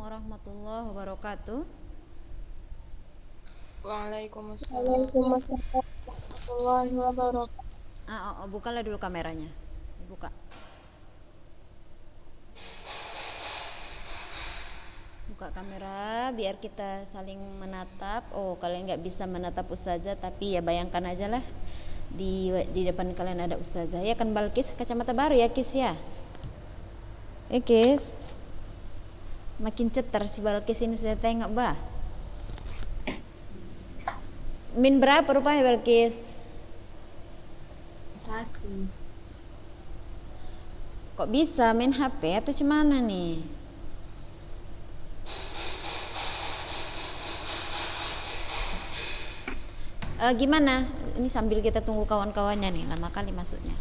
warahmatullahi wabarakatuh. Waalaikumsalam. Waalaikumsalam warahmatullahi wabarakatuh. Bukalah dulu kameranya. Buka. Buka kamera biar kita saling menatap. Oh, kalian nggak bisa menatap ustazah, tapi ya bayangkan aja lah di depan kalian ada ustazah. Ya kan Balkis, kacamata baru ya Kis ya. Kis. Makin cetar si Balkis ini saya tengok bah. Min berapa rupanya Balkis? 1. Kok bisa main HP atau cemana nih? Gimana? Ini sambil kita tunggu kawan-kawannya nih, lama kali masuknya.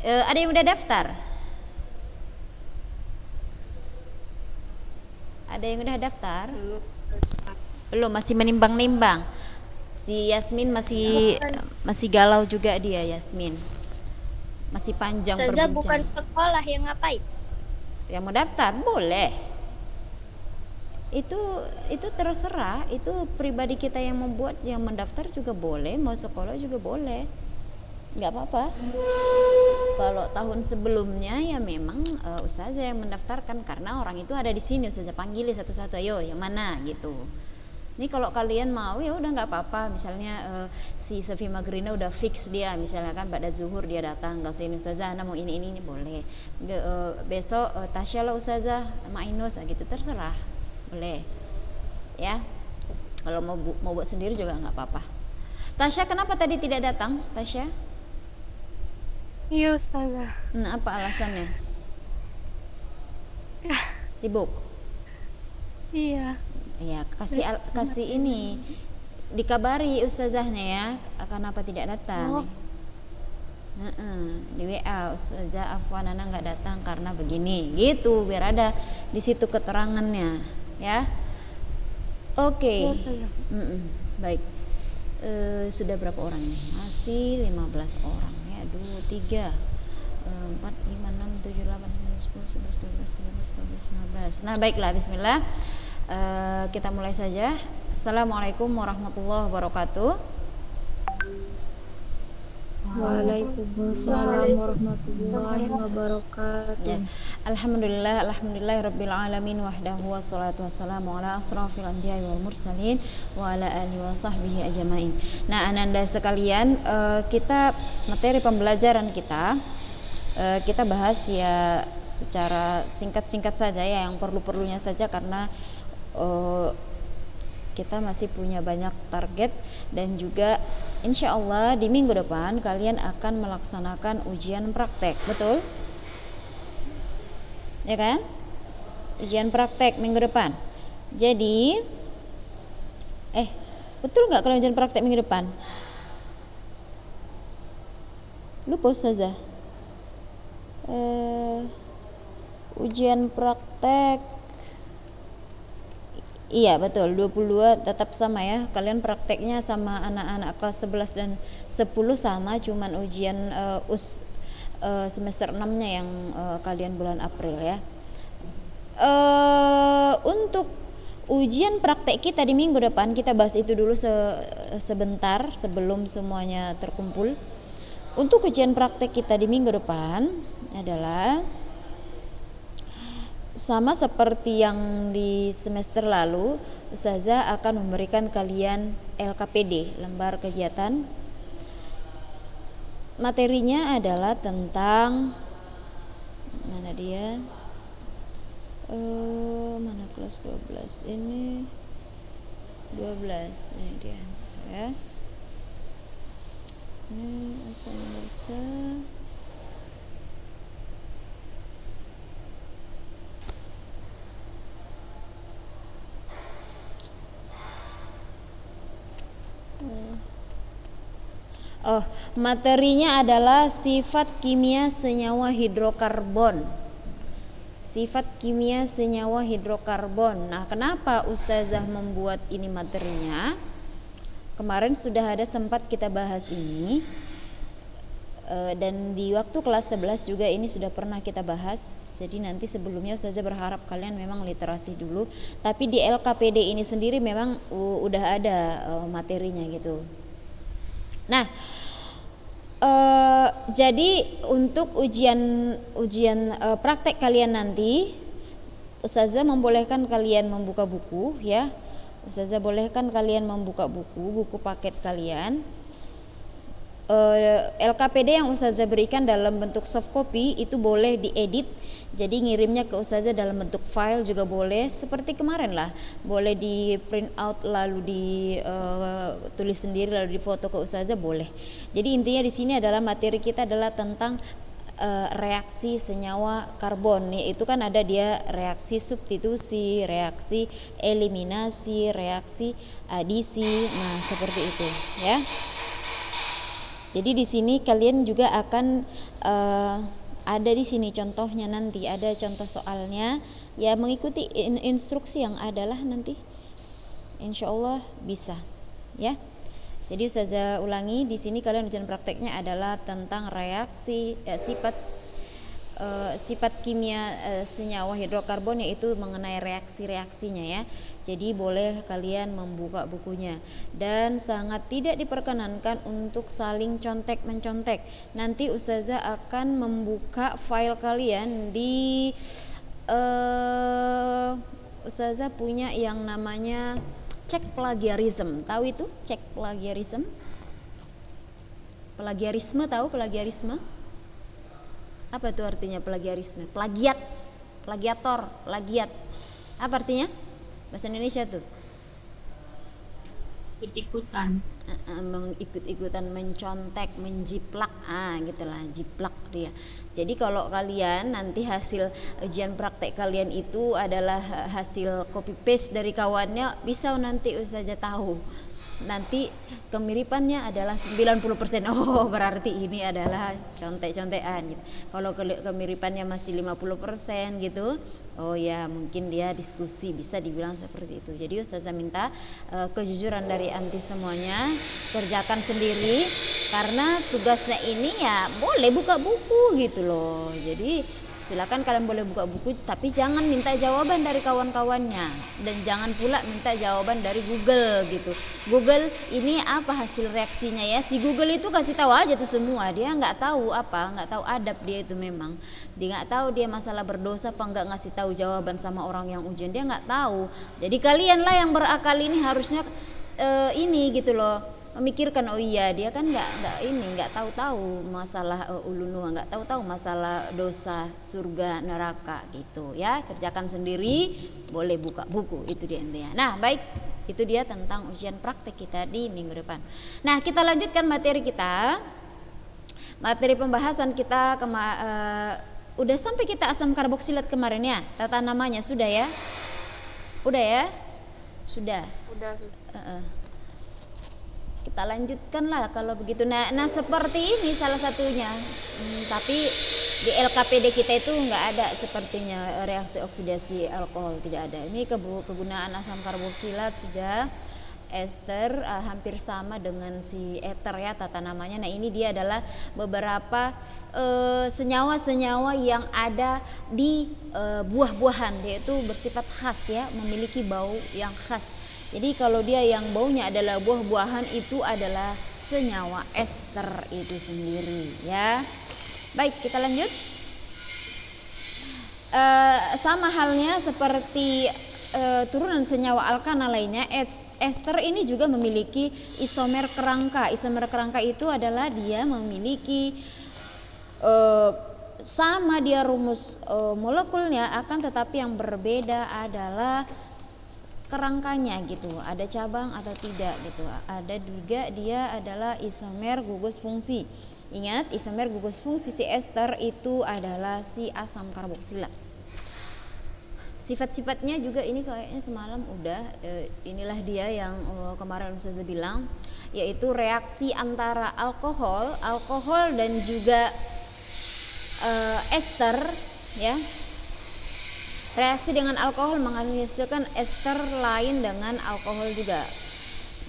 Ada yang udah daftar? Ada yang udah daftar? Belum, masih menimbang-nimbang. Si Yasmin masih galau juga dia, Yasmin. Masih panjang Ustazah perbincangan. bukan sekolah yang ngapain? Yang mau daftar boleh. Itu terserah, itu pribadi kita yang membuat. Yang mendaftar juga boleh, mau sekolah juga boleh, nggak apa-apa. Kalau tahun sebelumnya ya memang ustazah yang mendaftarkan, karena orang itu ada di sini, ustazah panggil satu-satu, ayo yang mana gitu. Ini kalau kalian mau ya udah nggak apa-apa. Misalnya si Safi Magrina udah fix dia, misalnya kan pada zuhur dia datang ke sini, ustazah Ana mau ini boleh. Besok Tasya lah ustazah sama Ainus gitu, terserah, boleh ya. Kalau mau buat sendiri juga nggak apa-apa. Tasya kenapa tadi tidak datang Tasya? Iya Ustazah. Apa alasannya? Sibuk? Iya. Ya kasih ini, dikabari ustazahnya ya kenapa tidak datang. Di WA, ustazah Afwan Ana nggak datang karena begini gitu, biar ada di situ keterangannya ya. Oke. Baik. Sudah berapa orang nih? Masih 15 orang ya. 2, 3, 4, 5, 6, 7, 8, 9, 10, 11, 12, 13, 14, 15. Nah baiklah, bismillah. Kita mulai saja. Assalamualaikum warahmatullahi wabarakatuh. Waalaikumsalam warahmatullahi wabarakatuh. Ya. Alhamdulillahirabbil alamin wahdahu wassalatu wassalamu ala asrafil anbiya'i wal mursalin wa ala alihi wa sahbihi ajmain. Nah, ananda sekalian, kita materi pembelajaran kita bahas ya secara singkat-singkat saja ya, yang perlu-perlunya saja, karena kita masih punya banyak target, dan juga insya Allah di minggu depan kalian akan melaksanakan ujian praktek, betul? Ya kan? Ujian praktek minggu depan. Jadi betul nggak kalau ujian praktek minggu depan? Lupa ustazah. Ujian praktek, iya betul, 22 tetap sama ya. Kalian prakteknya sama anak-anak kelas 11 dan 10 sama, cuman ujian semester 6-nya yang kalian bulan April ya. Untuk ujian praktek kita di minggu depan, kita bahas itu dulu sebentar sebelum semuanya terkumpul. Untuk ujian praktek kita di minggu depan adalah sama seperti yang di semester lalu, ustazah akan memberikan kalian LKPD, lembar kegiatan. Materinya adalah tentang mana dia? Mana kelas 12 ini? 12 ini dia ya. Ini asal bahasa. Materinya adalah sifat kimia senyawa hidrokarbon. Sifat kimia senyawa hidrokarbon. Nah, kenapa ustazah membuat ini materinya? Kemarin sudah ada sempat kita bahas ini. Dan di waktu kelas 11 juga ini sudah pernah kita bahas. Jadi nanti sebelumnya saja berharap kalian memang literasi dulu. Tapi di LKPD ini sendiri memang udah ada materinya gitu. Nah, jadi untuk ujian praktek kalian nanti, Ustazah membolehkan kalian membuka buku ya. Ustazah bolehkan kalian membuka buku paket kalian. LKPD yang Ustazah berikan dalam bentuk soft copy itu boleh diedit, jadi ngirimnya ke Ustazah dalam bentuk file juga boleh, seperti kemarin lah, boleh di print out lalu ditulis sendiri lalu difoto ke Ustazah boleh. Jadi intinya di sini adalah materi kita adalah tentang reaksi senyawa karbon, yaitu kan ada dia reaksi substitusi, reaksi eliminasi, reaksi adisi, nah seperti itu ya. Jadi di sini kalian juga akan ada di sini contohnya, nanti ada contoh soalnya ya, mengikuti instruksi yang adalah nanti insya Allah bisa ya. Jadi Ustazah ulangi, di sini kalian ujian prakteknya adalah tentang reaksi sifat kimia senyawa hidrokarbon, yaitu mengenai reaksinya ya. Jadi boleh kalian membuka bukunya dan sangat tidak diperkenankan untuk saling contek-mencontek. Nanti Ustazah akan membuka file kalian di Ustazah punya yang namanya cek plagiarisme. Tahu itu cek plagiarisme? Plagiarisme, tahu plagiarisme? Apa itu artinya plagiarisme? Plagiat, plagiator, plagiat. Apa artinya? Bahasa Indonesia tuh. Ikut-ikutan. Mengikut-ikutan, mencontek, menjiplak, gitulah, jiplak dia. Jadi kalau kalian nanti hasil ujian praktek kalian itu adalah hasil copy paste dari kawannya, bisa nanti Ustazah tahu. Nanti kemiripannya adalah 90%. Oh, berarti ini adalah contek-contekan gitu. Kalau kemiripannya masih 50% gitu, oh ya mungkin dia diskusi, bisa dibilang seperti itu. Jadi Ustazah minta kejujuran dari anti semuanya, kerjakan sendiri karena tugasnya ini ya boleh buka buku gitu loh. Jadi silakan kalian boleh buka buku, tapi jangan minta jawaban dari kawan-kawannya dan jangan pula minta jawaban dari Google gitu. Google ini apa hasil reaksinya ya? Si Google itu kasih tahu aja tuh semua, dia nggak tahu nggak tahu adab dia itu, memang dia nggak tahu dia masalah berdosa apa nggak ngasih tahu jawaban sama orang yang ujian, dia nggak tahu. Jadi kalianlah yang berakal ini harusnya ini gitu loh, memikirkan, oh iya dia kan nggak tahu masalah ulunua, nggak tahu masalah dosa surga neraka gitu ya. Kerjakan sendiri, boleh buka buku, itu dia intinya. Nah baik, itu dia tentang ujian praktek kita di minggu depan. Nah kita lanjutkan materi kita, materi pembahasan kita udah sampai kita asam karboksilat kemarin ya, tata namanya sudah ya, sudah. Kita lanjutkan lah kalau begitu. Nah seperti ini salah satunya, tapi di LKPD kita itu nggak ada sepertinya reaksi oksidasi alkohol, tidak ada. Ini kegunaan asam karboksilat sudah, ester hampir sama dengan si eter ya tata namanya. Nah ini dia adalah beberapa senyawa-senyawa yang ada di buah-buahan, yaitu bersifat khas ya, memiliki bau yang khas. Jadi kalau dia yang baunya adalah buah-buahan, itu adalah senyawa ester itu sendiri ya. Baik, kita lanjut. Sama halnya seperti turunan senyawa alkana lainnya, ester ini juga memiliki isomer kerangka. Isomer kerangka itu adalah dia memiliki sama dia rumus molekulnya, akan tetapi yang berbeda adalah kerangkanya gitu, ada cabang atau tidak gitu. Ada juga dia adalah isomer gugus fungsi. Ingat, isomer gugus fungsi si ester itu adalah si asam karboksilat. Sifat-sifatnya juga ini kayaknya semalam udah inilah dia yang kemarin Ustazah bilang, yaitu reaksi antara alkohol dan juga ester ya. Reaksi dengan alkohol menghasilkan ester lain dengan alkohol juga.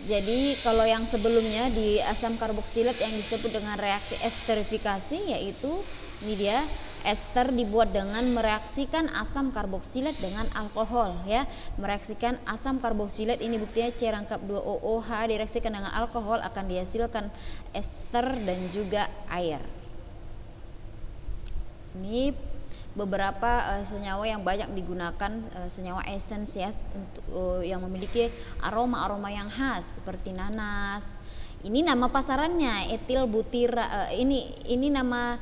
Jadi kalau yang sebelumnya di asam karboksilat yang disebut dengan reaksi esterifikasi, yaitu ini dia, ester dibuat dengan mereaksikan asam karboksilat dengan alkohol ya. Mereaksikan asam karboksilat ini buktinya C rangkap 2OOH direaksikan dengan alkohol akan dihasilkan ester dan juga air. Ini beberapa senyawa yang banyak digunakan, senyawa esensial yang memiliki aroma-aroma yang khas seperti nanas. Ini nama pasarannya etil butira. Ini nama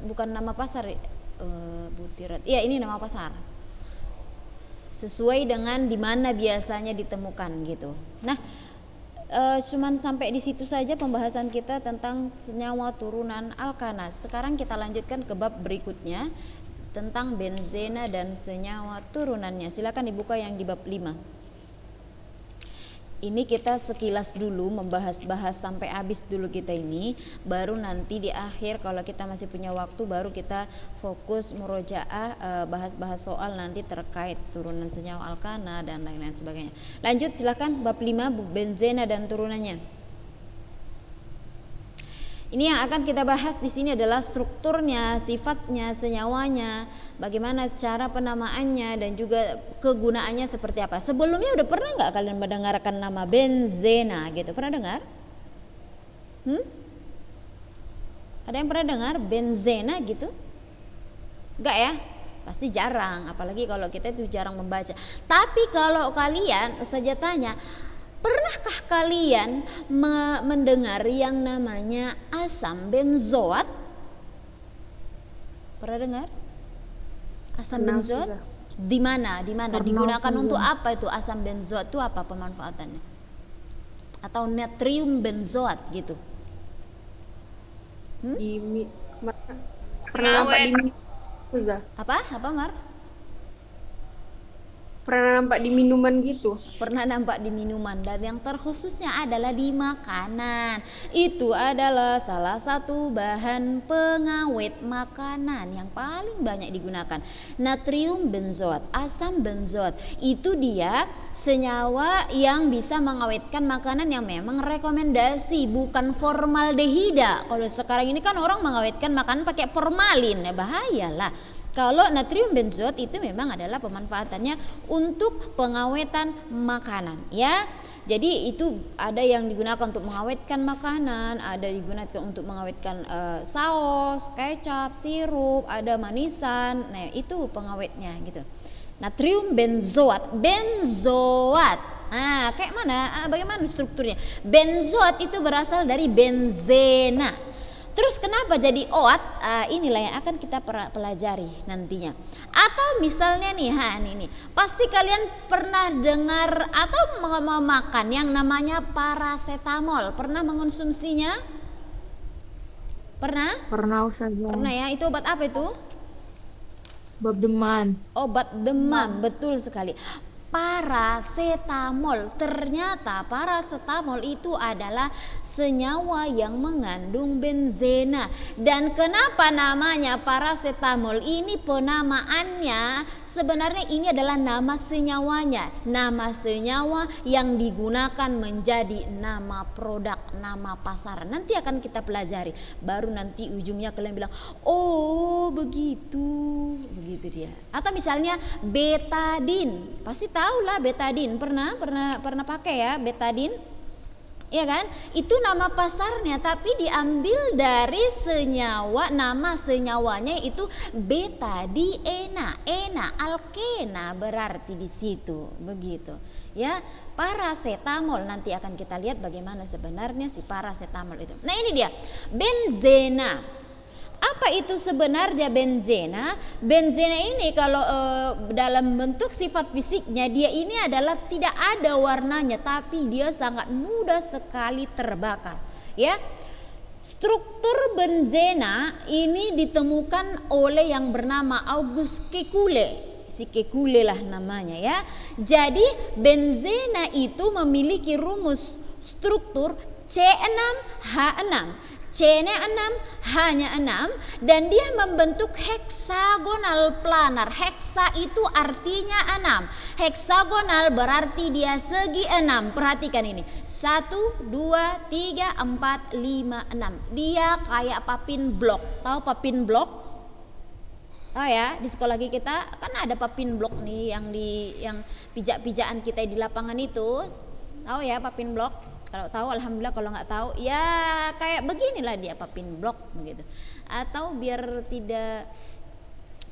bukan nama pasar, butirat. Ya, ini nama pasar. Sesuai dengan di mana biasanya ditemukan gitu. Nah, cuman sampai di situ saja pembahasan kita tentang senyawa turunan alkana. Sekarang kita lanjutkan ke bab berikutnya tentang benzena dan senyawa turunannya. Silakan dibuka yang di bab 5. Ini kita sekilas dulu membahas-bahas sampai habis dulu kita ini, baru nanti di akhir kalau kita masih punya waktu baru kita fokus murojaah, bahas-bahas soal nanti terkait turunan senyawa alkana dan lain-lain sebagainya. Lanjut silakan bab 5 benzena dan turunannya. Ini yang akan kita bahas di sini adalah strukturnya, sifatnya, senyawanya, bagaimana cara penamaannya dan juga kegunaannya seperti apa. Sebelumnya udah pernah nggak kalian mendengarkan nama benzena gitu? Pernah dengar? Ada yang pernah dengar benzena gitu? Enggak ya? Pasti jarang, apalagi kalau kita itu jarang membaca. Tapi kalau kalian, Ustazah tanya, pernahkah kalian mendengar yang namanya asam benzoat? Pernah dengar? Asam benzoat? Di mana? Digunakan untuk apa itu asam benzoat itu, apa pemanfaatannya? Atau natrium benzoat gitu? Pernah nampak di Apa Mar? Pernah nampak di minuman gitu. Pernah nampak di minuman, dan yang terkhususnya adalah di makanan. Itu adalah salah satu bahan pengawet makanan yang paling banyak digunakan. Natrium benzoat, asam benzoat, itu dia senyawa yang bisa mengawetkan makanan yang memang rekomendasi, bukan formaldehida. Kalau sekarang ini kan orang mengawetkan makanan pakai formalin, ya bahayalah. Kalau natrium benzoat itu memang adalah pemanfaatannya untuk pengawetan makanan ya. Jadi itu ada yang digunakan untuk mengawetkan makanan, ada digunakan untuk mengawetkan saus, kecap, sirup, ada manisan. Nah, itu pengawetnya gitu. Natrium benzoat. Nah, kayak mana? Bagaimana strukturnya? Benzoat itu berasal dari benzena. Terus kenapa jadi OAT? Inilah yang akan kita pelajari nantinya. Atau misalnya nih, ini pasti kalian pernah dengar atau makan yang namanya paracetamol. Pernah mengonsumsinya? Pernah? Pernah Ustazah. Pernah ya. Itu obat apa itu? Obat demam. Obat demam, betul sekali. Paracetamol, ternyata paracetamol itu adalah senyawa yang mengandung benzena. Dan kenapa namanya paracetamol? Ini penamaannya sebenarnya ini adalah nama senyawanya, nama senyawa yang digunakan menjadi nama produk, nama pasaran. Nanti akan kita pelajari, baru nanti ujungnya kalian bilang, oh begitu dia. Atau misalnya betadin, pasti tahu lah betadin, pernah pakai ya betadin. Ya kan? Itu nama pasarnya, tapi diambil dari senyawa, nama senyawanya itu betadiena, alkena berarti di situ, begitu. Ya, paracetamol nanti akan kita lihat bagaimana sebenarnya si paracetamol itu. Nah, ini dia, benzena. Apa itu sebenarnya benzena? Benzena ini kalau dalam bentuk sifat fisiknya dia ini adalah tidak ada warnanya, tapi dia sangat mudah sekali terbakar. Ya, struktur benzena ini ditemukan oleh yang bernama August Kekulé. Si Kekulé lah namanya ya. Jadi benzena itu memiliki rumus struktur C6H6. C-nya 6, H-nya 6, dan dia membentuk heksagonal planar. Heksa itu artinya 6. Heksagonal berarti dia segi 6. Perhatikan ini. 1, 2, 3, 4, 5, 6. Dia kayak papin blok. Tahu papin blok? Tahu ya, di sekolah kita kan ada papin blok nih yang pijak-pijakan kita di lapangan itu. Tahu ya papin blok? Kalau tahu alhamdulillah, kalau nggak tahu ya kayak beginilah dia papin blok begitu. Atau biar tidak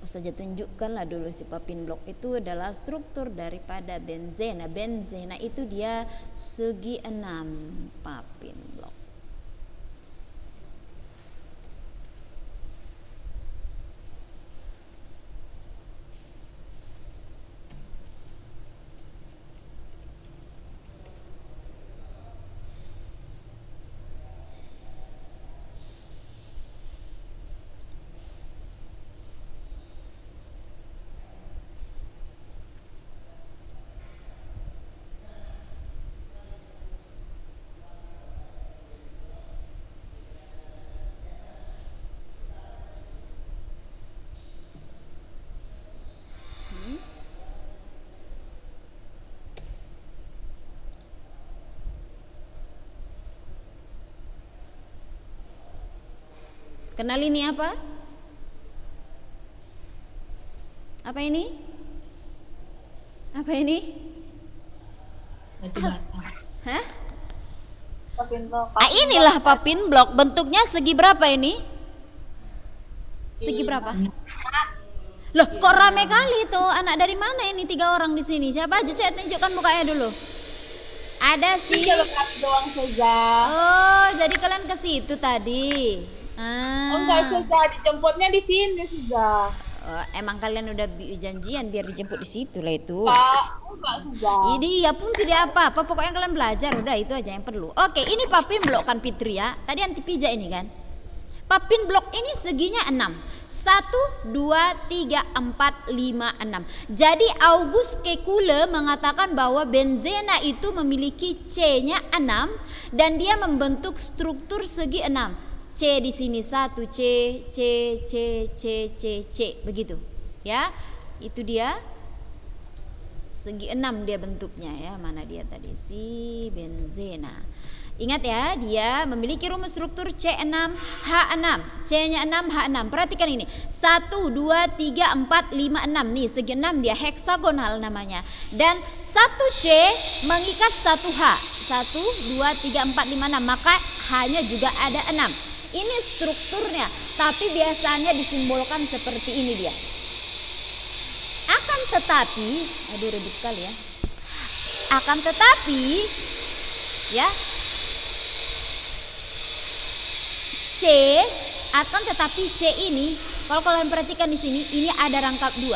usah tunjukkanlah dulu si papin blok itu adalah struktur daripada benzena. Benzena itu dia segi 6 papin blok. Kenal ini apa? Apa ini? Apa ini? Hah? Inilah papin blok. Bentuknya segi berapa ini? Segi berapa? Loh, kok rame kali tuh? Anak dari mana ini 3 orang di sini? Siapa aja? Coba tunjukkan mukanya dulu. Ada sih. doang saja. Oh, jadi kalian ke situ tadi. Oh enggak, sudah dijemputnya di sini sudah. Emang kalian udah janjian biar dijemput di situ lah itu. Pak, enggak sudah. Ini ya pun tidak apa-apa, pokoknya kalian belajar udah itu aja yang perlu. Oke, ini papin blok kan Fitri ya. Tadi anti pijak ini kan. Papin blok ini seginya 6. 1, 2, 3, 4, 5, 6. Jadi August Kekule mengatakan bahwa benzena itu memiliki C-nya 6 dan dia membentuk struktur segi 6. C di sini 1, C, C, C, C, C, C, begitu. Ya, itu dia segi 6 dia bentuknya ya. Mana dia tadi si benzena. Ingat ya, dia memiliki rumus struktur C6, H6. C-nya 6, H6. Perhatikan ini. 1, 2, 3, 4, 5, 6. Nih, segi 6 dia heksagonal namanya. Dan 1C mengikat 1H. 1, 2, 3, 4, 5, 6. Maka H-nya juga ada 6. Ini strukturnya, tapi biasanya disimbolkan seperti ini dia. Akan tetapi, aduh ribet sekali ya. Akan tetapi, ya, C, akan tetapi C ini, kalau kalian perhatikan di sini, ini ada rangkap 2.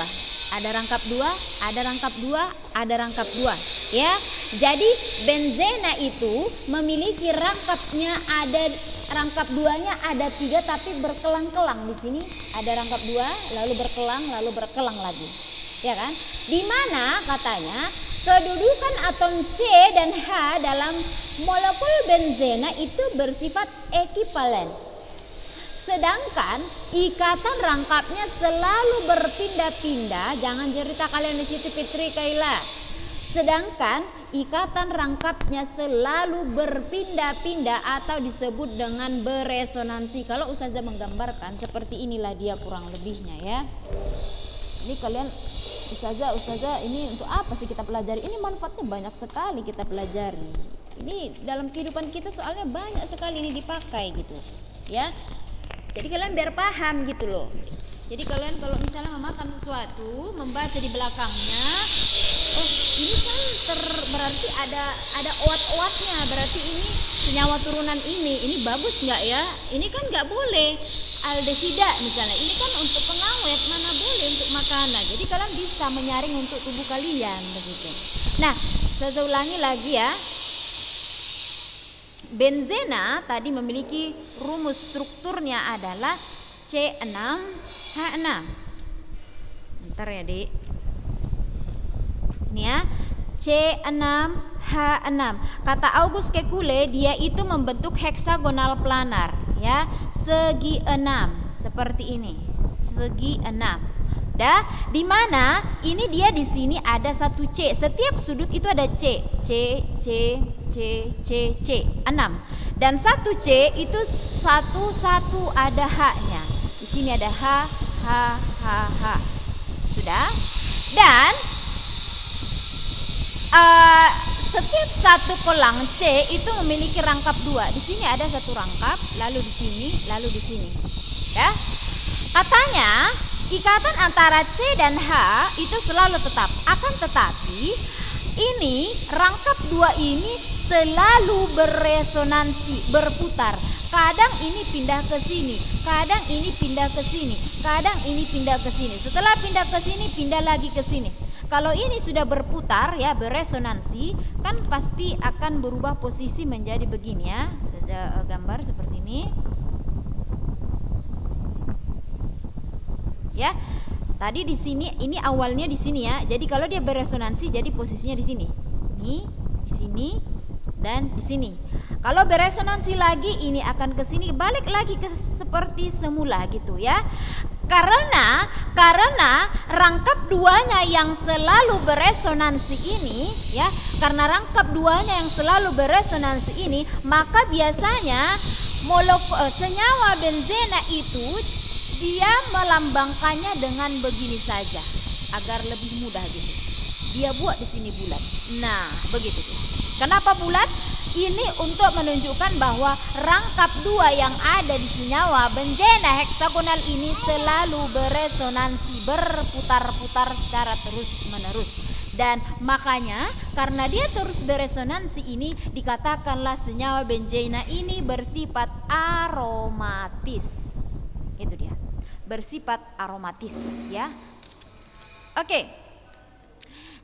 Ada rangkap 2, ada rangkap 2, ada rangkap 2. Ya, jadi benzena itu memiliki rangkapnya ada rangkap 2-nya ada 3 tapi berkelang-kelang. Di sini ada rangkap 2 lalu berkelang lagi. Ya kan? Di mana katanya kedudukan atom C dan H dalam molekul benzena itu bersifat ekivalen. Sedangkan ikatan rangkapnya selalu berpindah-pindah. Jangan cerita kalian di situ Fitri Kaila. Sedangkan ikatan rangkapnya selalu berpindah-pindah atau disebut dengan beresonansi. Kalau Ustazah menggambarkan seperti inilah dia kurang lebihnya ya. Ini kalian Ustazah ini untuk apa sih kita pelajari? Ini manfaatnya banyak sekali kita pelajari. Ini dalam kehidupan kita soalnya banyak sekali ini dipakai gitu ya. Jadi kalian biar paham gitu loh. Jadi kalian kalau misalnya memakan sesuatu, membaca di belakangnya, oh ini kan berarti ada oat-oatnya, berarti ini senyawa turunan ini bagus nggak ya? Ini kan nggak boleh aldehida misalnya, ini kan untuk pengawet, mana boleh untuk makanan. Jadi kalian bisa menyaring untuk tubuh kalian begitu. Nah, saya ulangi lagi ya. Benzena tadi memiliki rumus strukturnya adalah C6 H6. Bentar ya Dik. Ini ya, C6 H6. Kata August Kekule dia itu membentuk heksagonal planar. ya, segi 6 seperti ini, segi 6. Di mana ini dia di sini ada satu C, setiap sudut itu ada C, C, C, C, C, C, 6. Dan satu C itu satu ada H-nya. Di sini ada H, H, H, H. Sudah? Dan setiap satu kolang C itu memiliki rangkap 2. Di sini ada satu rangkap, lalu di sini, lalu di sini. Ya. Katanya ikatan antara C dan H itu selalu tetap. Akan tetapi ini rangkap 2 ini selalu beresonansi, berputar. Kadang ini pindah ke sini, kadang ini pindah ke sini, kadang ini pindah ke sini. Setelah pindah ke sini, pindah lagi ke sini. Kalau ini sudah berputar ya, beresonansi, kan pasti akan berubah posisi menjadi begini ya. Saja gambar seperti ini. Ya. Tadi di sini, ini awalnya di sini ya. Jadi kalau dia beresonansi, jadi posisinya di sini. Ini, di sini, dan di sini. Kalau beresonansi lagi, ini akan ke sini, balik lagi ke seperti semula gitu ya. Karena rangkap 2-nya yang selalu beresonansi ini ya, karena rangkap 2-nya yang selalu beresonansi ini, maka biasanya senyawa benzena itu dia melambangkannya dengan begini saja agar lebih mudah gitu. Dia buat di sini bulat. Nah, begitu. Kenapa bulat? Ini untuk menunjukkan bahwa rangkap 2 yang ada di senyawa benzena heksagonal ini selalu beresonansi, berputar-putar secara terus-menerus. Dan makanya karena dia terus beresonansi ini dikatakanlah senyawa benzena ini bersifat aromatis. Itu dia. Bersifat aromatis ya. Oke.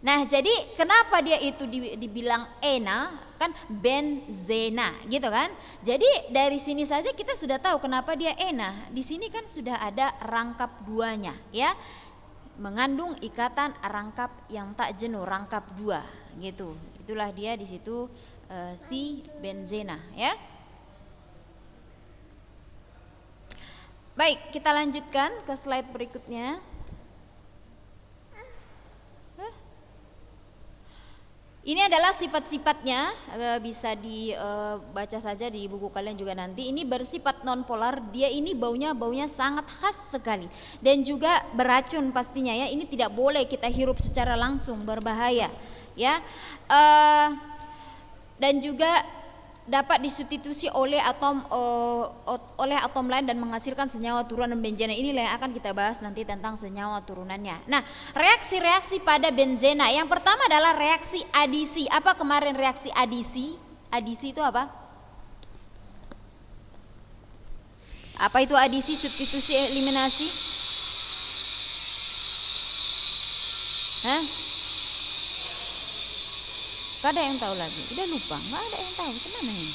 Nah, jadi kenapa dia itu dibilang ena, kan benzena gitu kan? Jadi dari sini saja kita sudah tahu kenapa dia ena. Di sini kan sudah ada rangkap 2-nya ya. Mengandung ikatan rangkap yang tak jenuh, rangkap 2 gitu. Itulah dia di situ si benzena ya. Baik, kita lanjutkan ke slide berikutnya. Ini adalah sifat-sifatnya, bisa dibaca saja di buku kalian juga nanti. Ini bersifat nonpolar, dia ini baunya sangat khas sekali dan juga beracun pastinya ya. Ini tidak boleh kita hirup secara langsung, berbahaya ya. Dan juga dapat disubstitusi oleh atom lain dan menghasilkan senyawa turunan benzena. Inilah yang akan kita bahas nanti tentang senyawa turunannya. Nah, reaksi-reaksi pada benzena yang pertama adalah reaksi adisi. Apa kemarin reaksi adisi? Adisi itu apa? Apa itu adisi, substitusi, eliminasi? Hah? Gak ada yang tahu lagi, udah lupa, gak ada yang tahu. Gimana ini?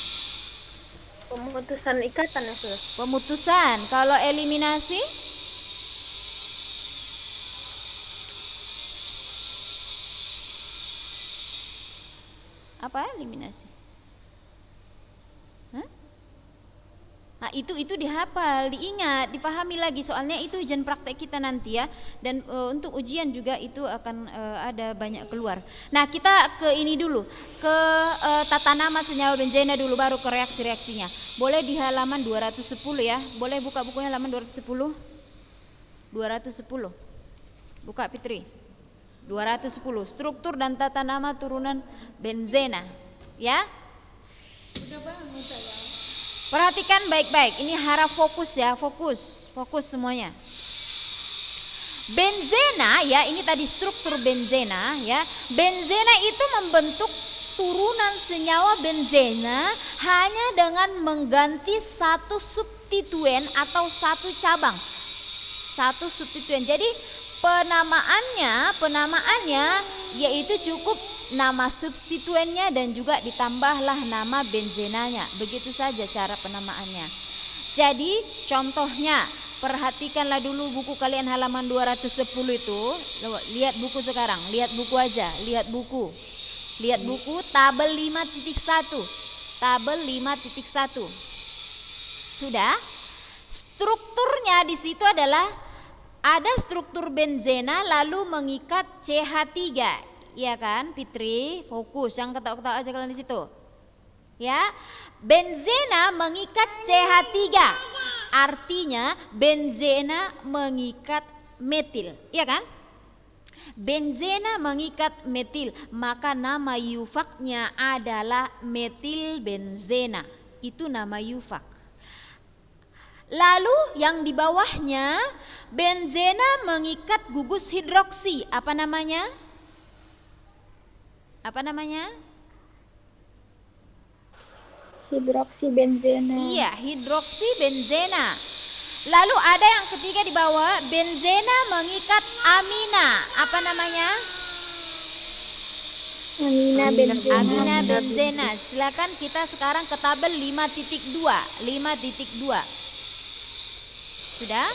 Pemutusan ikatan ya sudah. Pemutusan. Kalau eliminasi? Apa eliminasi? Hah? Nah, itu dihafal, diingat, dipahami lagi, soalnya itu ujian praktek kita nanti ya. Dan untuk ujian juga itu akan ada banyak keluar. Nah, kita ke ini dulu, ke tata nama senyawa benzena dulu, baru ke reaksi-reaksinya. Boleh di halaman 210 ya. Boleh buka bukunya halaman 210. 210. Buka Fitri. 210. Struktur dan tata nama turunan benzena. Ya. Udah bangun saya. Perhatikan baik-baik, ini harap fokus ya, fokus semuanya. Benzena ya, ini tadi struktur benzena ya. Benzena itu membentuk turunan senyawa benzena hanya dengan mengganti satu substituen atau satu cabang. Satu substituen. Jadi penamaannya yaitu cukup nama substituennya dan juga ditambahlah nama benzenanya. Begitu saja cara penamaannya. Jadi contohnya, perhatikanlah dulu buku kalian halaman 210 itu. Lihat buku sekarang, lihat buku aja, lihat buku. Lihat buku tabel 5.1. Tabel 5.1. Sudah? Strukturnya di situ adalah ada struktur benzena lalu mengikat CH3. Iya kan, Fitri? Fokus, jangan ketawa-ketawa aja kalian di situ. Ya, benzena mengikat CH3. Artinya benzena mengikat metil, iya kan? Benzena mengikat metil, maka nama eufaknya adalah metil benzena. Itu nama eufak. Lalu yang di bawahnya benzena mengikat gugus hidroksi. Apa namanya? Apa namanya? Hidroksi benzena. Iya, hidroksi benzena. Lalu ada yang ketiga di bawah, benzena mengikat amina. Apa namanya? Amina benzena. Amina benzena. Silakan kita sekarang ke tabel 5.2. 5.2. Sudah?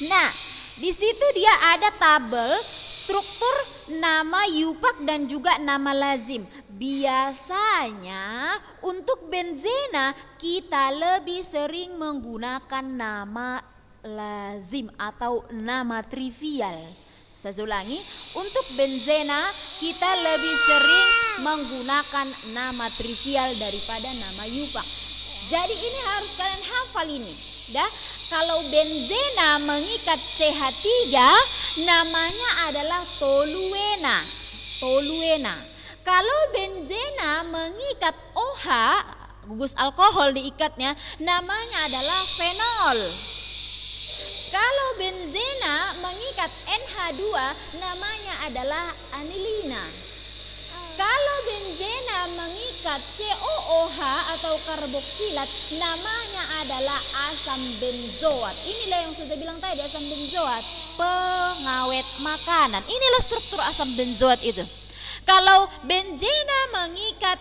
Nah, di situ dia ada tabel struktur nama eufak dan juga nama lazim. Biasanya untuk benzena kita lebih sering menggunakan nama lazim atau nama trivial. Saya ulangi, untuk benzena kita lebih sering menggunakan nama trivial daripada nama eufak. Jadi ini harus kalian hafal ini. Dah, kalau benzena mengikat CH3 namanya adalah toluena. Toluena. Kalau benzena mengikat OH, gugus alkohol diikatnya, namanya adalah fenol. Kalau benzena mengikat NH2, namanya adalah anilina. Kalau benzena mengikat COOH atau karboksilat, namanya adalah asam benzoat. Inilah yang sudah bilang tadi, asam benzoat, pengawet makanan. Inilah struktur asam benzoat itu. Kalau benzena mengikat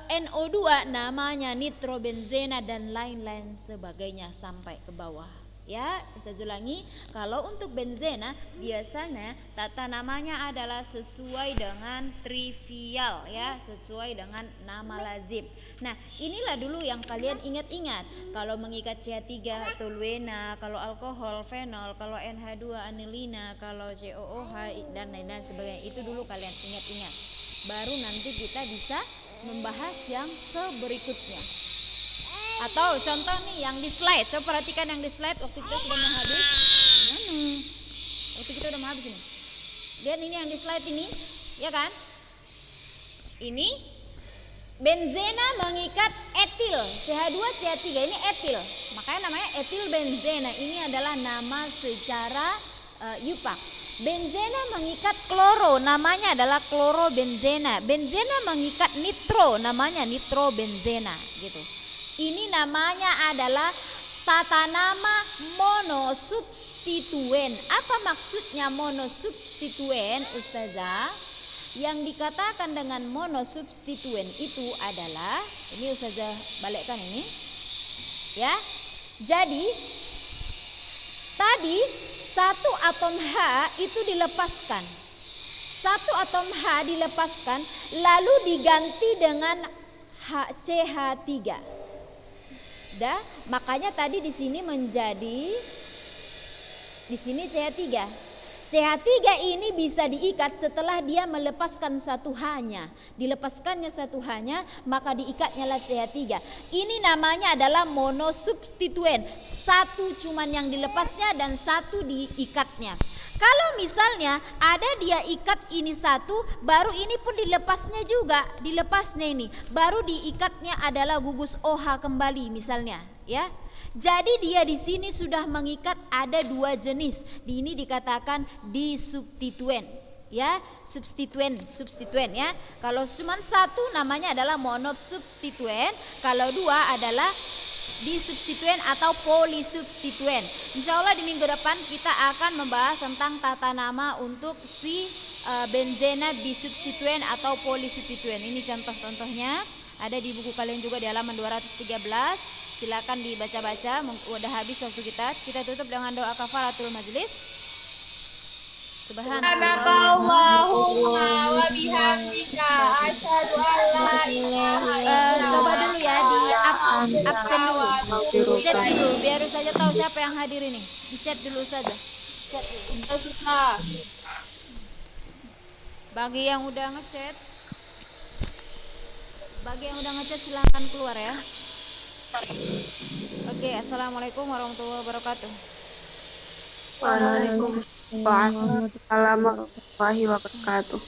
NO2, namanya nitrobenzena dan lain-lain sebagainya sampai ke bawah. Ya, bisa ulangi. Kalau untuk benzena biasanya tata namanya adalah sesuai dengan trivial, ya, sesuai dengan nama lazim. Nah, inilah dulu yang kalian ingat-ingat. Kalau mengikat CH3 toluena, kalau alkohol fenol, kalau NH2 anilina, kalau COOH dan lain-lain sebagainya. Itu dulu kalian ingat-ingat. Baru nanti kita bisa membahas yang ke berikutnya. Atau contoh nih yang di slide, coba perhatikan yang di slide waktu kita sudah mau habis. Waktu kita udah mau habis ini. Lihat ini yang di slide ini, ya kan? Ini benzena mengikat etil, CH2 CH3, ini etil. Makanya namanya etil benzena. Ini adalah nama secara eufak. Benzena mengikat kloro, namanya adalah klorobenzena. Benzena mengikat nitro, namanya nitrobenzena, gitu. Ini namanya adalah tata nama monosubstituen. Apa maksudnya monosubstituen, Ustazah? Yang dikatakan dengan monosubstituen itu adalah, ini Ustazah balikkan ini, ya. Jadi tadi satu atom H itu dilepaskan. Satu atom H dilepaskan lalu diganti dengan CH3. Dah, makanya tadi di sini menjadi di sini CH3. CH3 ini bisa diikat setelah dia melepaskan satu H-nya. Dilepaskannya satu H-nya, maka diikatnya lah CH3. Ini namanya adalah monosubstituen. Satu cuman yang dilepasnya dan satu diikatnya. Kalau misalnya ada dia ikat ini satu, baru ini pun dilepasnya juga, dilepasnya ini, baru diikatnya adalah gugus OH kembali misalnya, ya. Jadi dia di sini sudah mengikat ada dua jenis. Di ini dikatakan disubstituen, ya, substituen ya. Kalau cuma satu namanya adalah monosubstituen, kalau dua adalah disubstituen atau polisubstituen. Insya Allah di minggu depan kita akan membahas tentang tata nama untuk si benzena bisubstituen atau polisubstituen. Ini contoh-contohnya ada di buku kalian juga di halaman 213. Silakan dibaca-baca. Udah habis waktu kita. Kita tutup dengan doa kafaratul majlis. Subhanallahumma wa bihamdika asyhadu an la ilaha illa coba dulu ya di up absen dulu. Waduh. Chat dulu, biar saja tahu siapa yang hadir ini. Chat dulu saja. Chat dulu. Susah. Bagi yang udah ngechat, silahkan keluar ya. Oke, assalamualaikum warahmatullahi wabarakatuh. Waalaikumsalam warahmatullahi wabarakatuh.